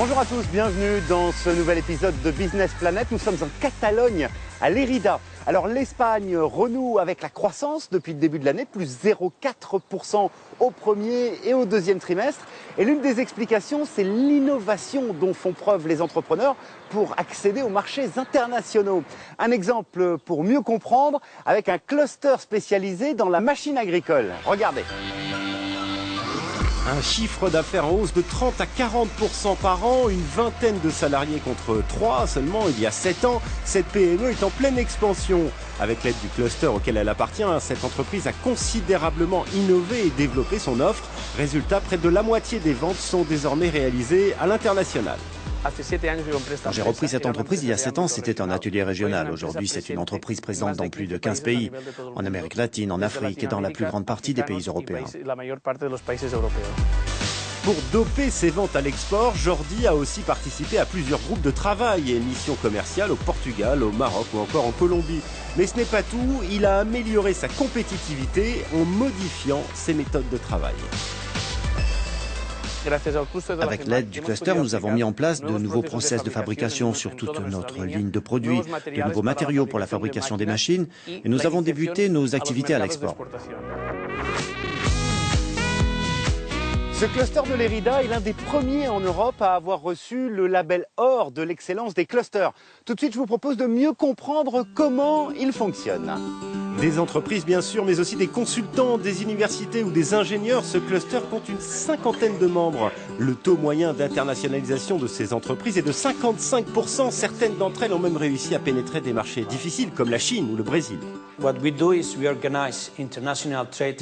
Bonjour à tous, bienvenue dans ce nouvel épisode de Business Planet. Nous sommes en Catalogne, à Lérida. Alors l'Espagne renoue avec la croissance depuis le début de l'année, plus 0,4% au premier et au deuxième trimestre. Et l'une des explications, c'est l'innovation dont font preuve les entrepreneurs pour accéder aux marchés internationaux. Un exemple pour mieux comprendre, avec un cluster spécialisé dans la machine agricole. Regardez. Un chiffre d'affaires en hausse de 30 à 40% par an, une vingtaine de salariés contre 3 seulement il y a 7 ans. Cette PME est en pleine expansion. Avec l'aide du cluster auquel elle appartient, cette entreprise a considérablement innové et développé son offre. Résultat, près de la moitié des ventes sont désormais réalisées à l'international. Quand j'ai repris cette entreprise il y a 7 ans, c'était un atelier régional. Aujourd'hui, c'est une entreprise présente dans plus de 15 pays, en Amérique latine, en Afrique et dans la plus grande partie des pays européens. Pour doper ses ventes à l'export, Jordi a aussi participé à plusieurs groupes de travail et missions commerciales au Portugal, au Maroc ou encore en Colombie. Mais ce n'est pas tout, il a amélioré sa compétitivité en modifiant ses méthodes de travail. Avec l'aide du cluster, nous avons mis en place de nouveaux process de fabrication sur toute notre ligne de produits, de nouveaux matériaux pour la fabrication des machines, et nous avons débuté nos activités à l'export. Ce cluster de Lérida est l'un des premiers en Europe à avoir reçu le label or de l'excellence des clusters. Tout de suite, je vous propose de mieux comprendre comment il fonctionne. Des entreprises bien sûr, mais aussi des consultants, des universités ou des ingénieurs. Ce cluster compte une cinquantaine de membres. Le taux moyen d'internationalisation de ces entreprises est de 55%. Certaines d'entre elles ont même réussi à pénétrer des marchés difficiles comme la Chine ou le Brésil.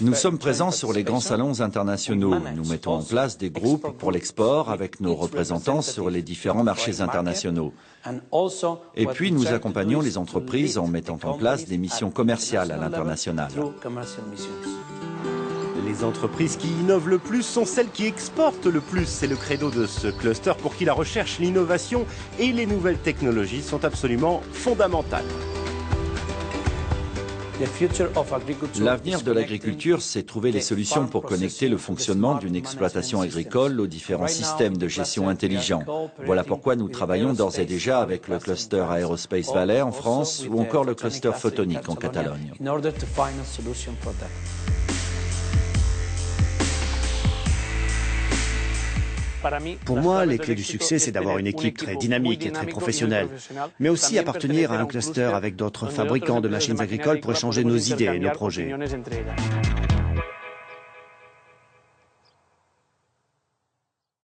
Nous sommes présents sur les grands salons internationaux. Nous mettons en place des groupes pour l'export avec nos représentants sur les différents marchés internationaux. Et puis nous accompagnons les entreprises en mettant en place des missions commerciales à l'international. Les entreprises qui innovent le plus sont celles qui exportent le plus. C'est le credo de ce cluster pour qui la recherche, l'innovation et les nouvelles technologies sont absolument fondamentales. L'avenir de l'agriculture, c'est trouver les solutions pour connecter le fonctionnement d'une exploitation agricole aux différents systèmes de gestion intelligents. Voilà pourquoi nous travaillons d'ores et déjà avec le cluster Aerospace Valley en France ou encore le cluster photonique en Catalogne. Pour moi, les clés du succès, c'est d'avoir une équipe très dynamique et très professionnelle, mais aussi appartenir à un cluster avec d'autres fabricants de machines agricoles pour échanger nos idées et nos projets.